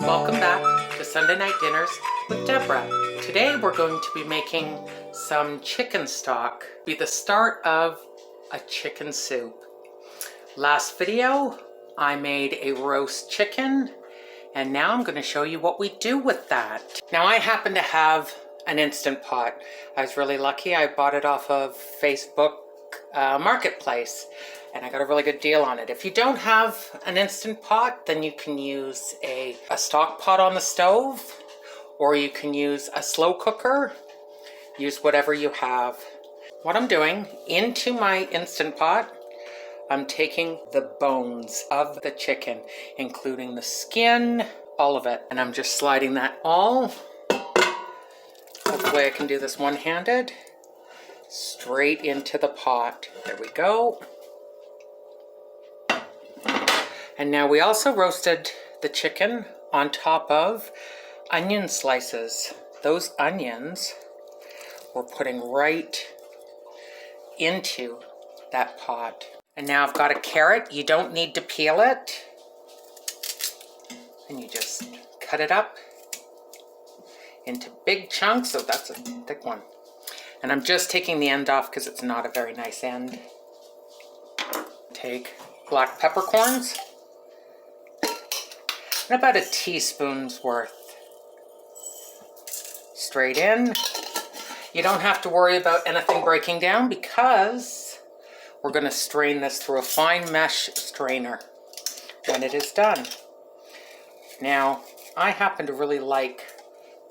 Welcome back to Sunday Night Dinners with Deborah. Today we're going to be making some chicken stock. Be the start of a chicken soup. Last video I made a roast chicken, and now I'm going to show you what we do with that. Now I happen to have an Instant Pot. I was really lucky. I bought it off of Facebook Marketplace, and I got a really good deal on it. If you don't have an Instant Pot, then you can use a stock pot on the stove, or you can use a slow cooker. Use whatever you have. What I'm doing, into my Instant Pot, I'm taking the bones of the chicken, including the skin, all of it, and I'm just sliding that all, hopefully I can do this one-handed, straight into the pot. There we go. And now we also roasted the chicken on top of onion slices. Those onions we're putting right into that pot. And now I've got a carrot. You don't need to peel it. And you just cut it up into big chunks. Oh, that's a thick one. And I'm just taking the end off because it's not a very nice end. Take black peppercorns. And about a teaspoon's worth. Straight in. You don't have to worry about anything breaking down because we're going to strain this through a fine mesh strainer when it is done. Now, I happen to really like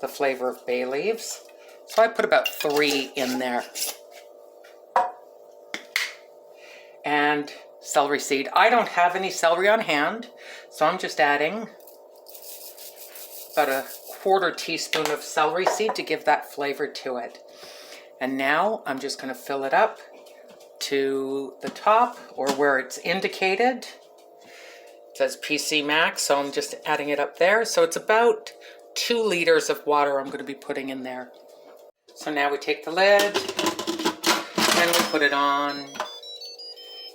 the flavor of bay leaves, so I put about 3 in there. And celery seed. I don't have any celery on hand, so I'm just adding about a 1/4 teaspoon of celery seed to give that flavor to it. And now I'm just going to fill it up to the top, or where it's indicated. It says PC Max, so I'm just adding it up there. So it's about 2 liters of water I'm going to be putting in there. So now we take the lid and we put it on.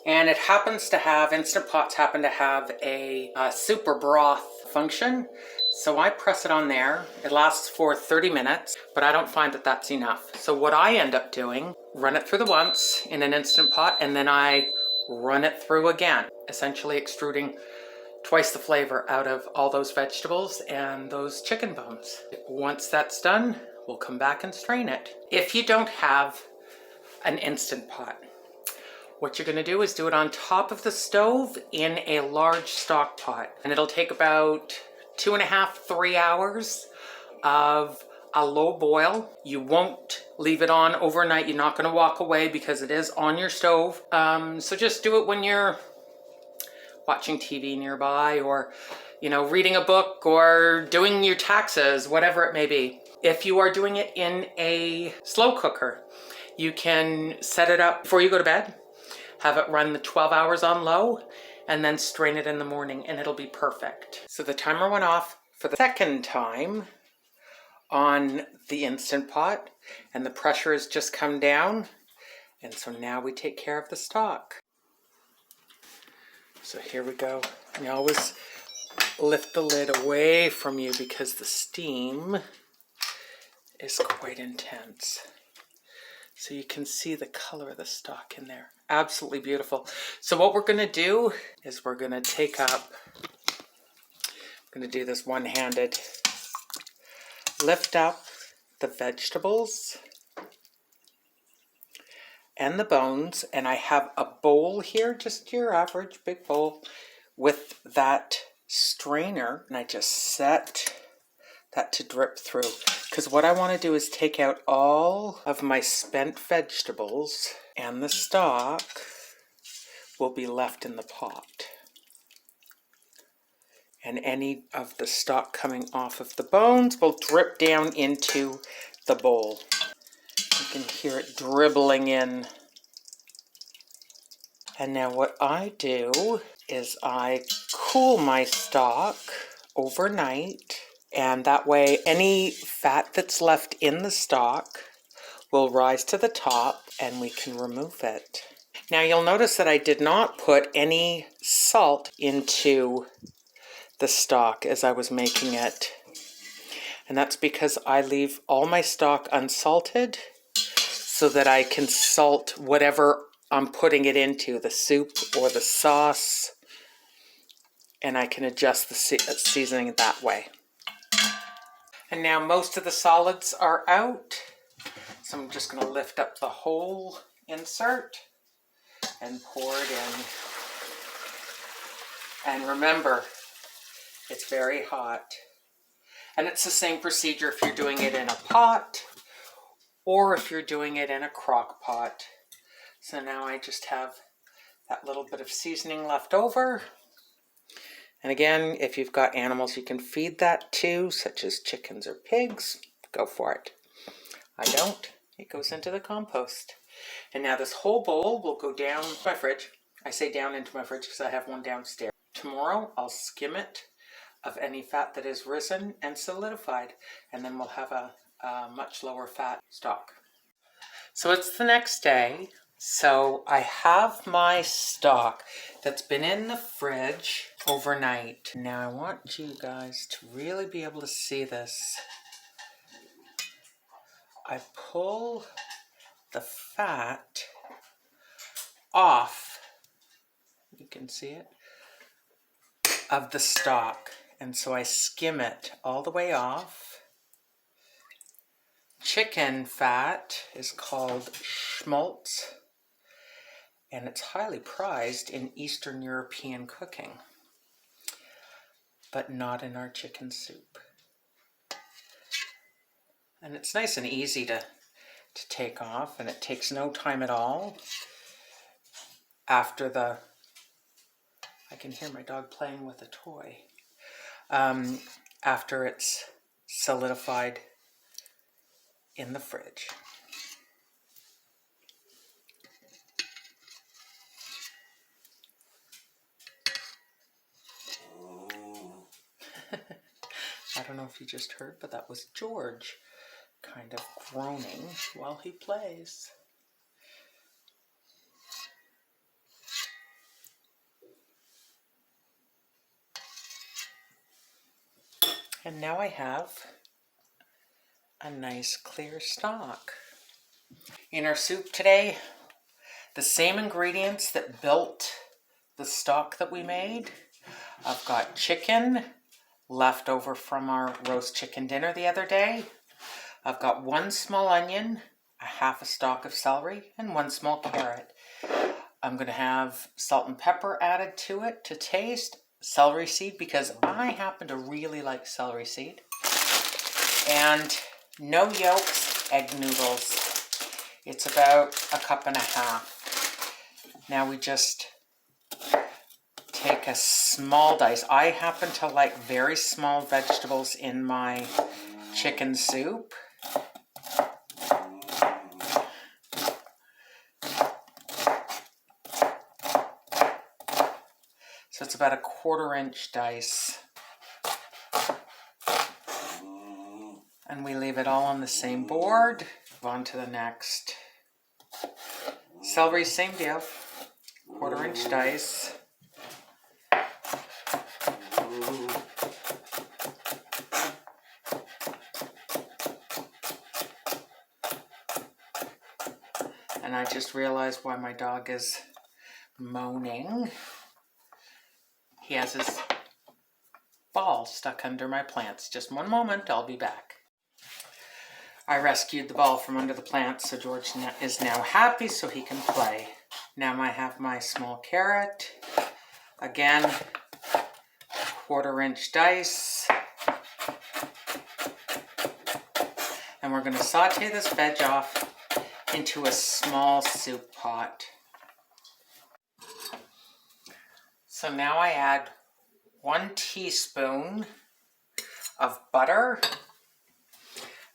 And it happens to have, Instant Pots happen to have a super broth function. So I press it on there. It lasts for 30 minutes, but I don't find that that's enough. So what I end up doing, run it through the once in an Instant Pot, and then I run it through again, essentially extruding twice the flavor out of all those vegetables and those chicken bones. Once that's done, we'll come back and strain it. If you don't have an Instant Pot, what you're going to do is do it on top of the stove in a large stock pot. And it'll take about 2.5–3 hours of a low boil. You won't leave it on overnight. You're not going to walk away because it is on your stove. So just do it when you're watching TV nearby, or reading a book, or doing your taxes, whatever it may be. If you are doing it in a slow cooker, you can set it up before you go to bed, have it run the 12 hours on low, and then strain it in the morning, and it'll be perfect. So the timer went off for the second time on the Instant Pot, and the pressure has just come down. And so now we take care of the stock. So here we go. You always lift the lid away from you because the steam is quite intense. So you can see the color of the stock in there. Absolutely beautiful. So what we're going to do is we're going to take up, I'm going to do this one-handed, lift up the vegetables and the bones, and I have a bowl here, just your average big bowl, with that strainer, and I just set that to drip through. Because what I want to do is take out all of my spent vegetables, and the stock will be left in the pot. And any of the stock coming off of the bones will drip down into the bowl. You can hear it dribbling in. And now what I do is I cool my stock overnight, and that way any fat that's left in the stock will rise to the top and we can remove it. Now you'll notice that I did not put any salt into the stock as I was making it. And that's because I leave all my stock unsalted so that I can salt whatever I'm putting it into, the soup or the sauce, and I can adjust the seasoning that way. And now most of the solids are out, so I'm just going to lift up the whole insert and pour it in. And remember, it's very hot. And it's the same procedure if you're doing it in a pot or if you're doing it in a crock pot. So now I just have that little bit of seasoning left over. And again, if you've got animals you can feed that to, such as chickens or pigs, go for it. I don't. It goes into the compost. And now this whole bowl will go down my fridge. I say down into my fridge because I have one downstairs. Tomorrow I'll skim it of any fat that has risen and solidified, and then we'll have a much lower fat stock. So it's the next day. So I have my stock that's been in the fridge overnight. Now I want you guys to really be able to see this. I pull the fat off, you can see it, of the stock. And so I skim it all the way off. Chicken fat is called schmaltz, and it's highly prized in Eastern European cooking, but not in our chicken soup. And it's nice and easy to take off, and it takes no time at all. After the, I can hear my dog playing with a toy. After it's solidified in the fridge. I don't know if you just heard, but that was George kind of groaning while he plays. And now I have a nice clear stock. In our soup today, the same ingredients that built the stock that we made. I've got chicken left over from our roast chicken dinner the other day. I've got 1 small onion, a half a stalk of celery, and 1 small carrot. I'm going to have salt and pepper added to it to taste, celery seed because I happen to really like celery seed, and no yolks, egg noodles. It's about 1.5 cups. Now we just take a small dice. I happen to like very small vegetables in my chicken soup. So it's about a 1/4 inch dice. And we leave it all on the same board. Move on to the next. Celery, same deal. 1/4 inch dice. And I just realized why my dog is moaning. He has his ball stuck under my plants. Just one moment, I'll be back. I rescued the ball from under the plants, so George is now happy so he can play. Now I have my small carrot. Again, 1/4 inch dice. And we're going to saute this veg off into a small soup pot. So now I add 1 teaspoon of butter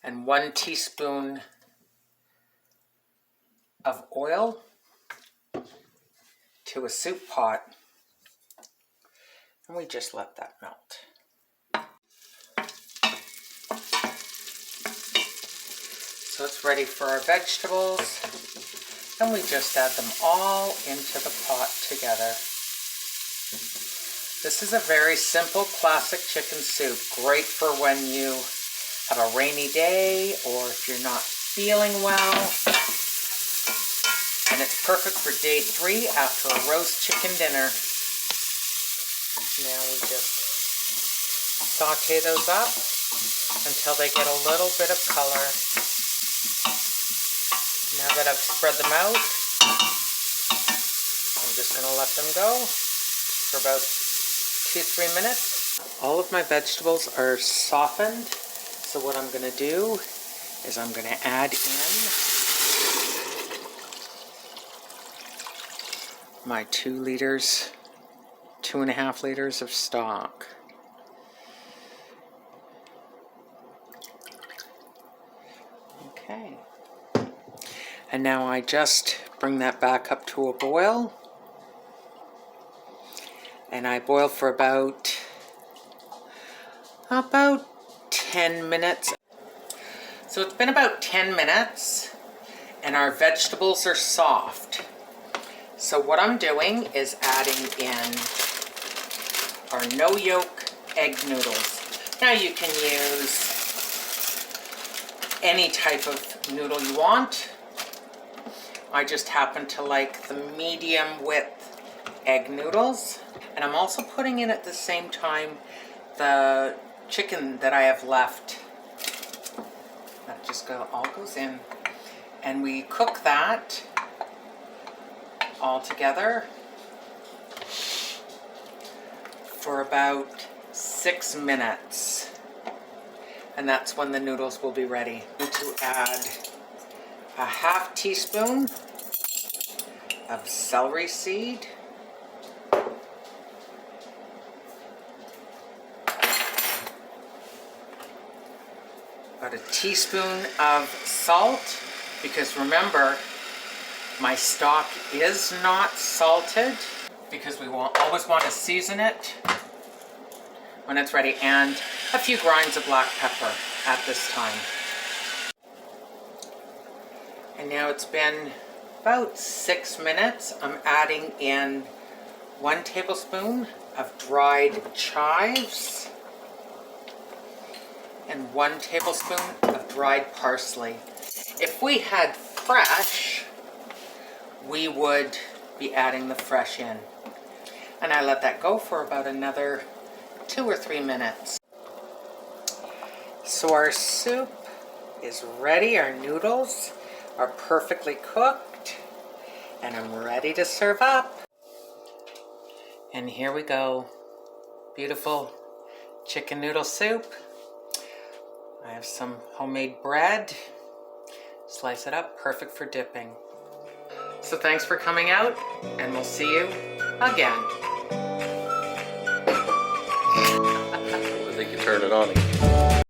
and 1 teaspoon of oil to a soup pot. And we just let that melt. So it's ready for our vegetables, and we just add them all into the pot together. This is a very simple classic chicken soup. Great for when you have a rainy day or if you're not feeling well. And it's perfect for day 3 after a roast chicken dinner. Now we just saute those up until they get a little bit of color. Now that I've spread them out, I'm just going to let them go for about 2-3 minutes. All of my vegetables are softened, so what I'm going to do is I'm going to add in my 2.5 liters of stock. Okay. And now I just bring that back up to a boil. And I boil for about 10 minutes. So it's been about 10 minutes and our vegetables are soft. So what I'm doing is adding in our no yolk egg noodles. Now you can use any type of noodle you want. I just happen to like the medium width egg noodles. And I'm also putting in at the same time the chicken that I have left. That just all goes in. And we cook that all together for about 6 minutes. And that's when the noodles will be ready. I'm going to add a 1/2 teaspoon of celery seed. About a teaspoon of salt, because remember, my stock is not salted, because we will always want to season it when it's ready, and a few grinds of black pepper at this time. And now it's been about 6 minutes. I'm adding in 1 tablespoon of dried chives and 1 tablespoon of dried parsley. If we had fresh, we would be adding the fresh in. And I let that go for about another 2 or 3 minutes. So our soup is ready. Our noodles are perfectly cooked, and I'm ready to serve up. And here we go. Beautiful chicken noodle soup. I have some homemade bread. Slice it up, perfect for dipping. So thanks for coming out, and we'll see you again. I think you turn it on again.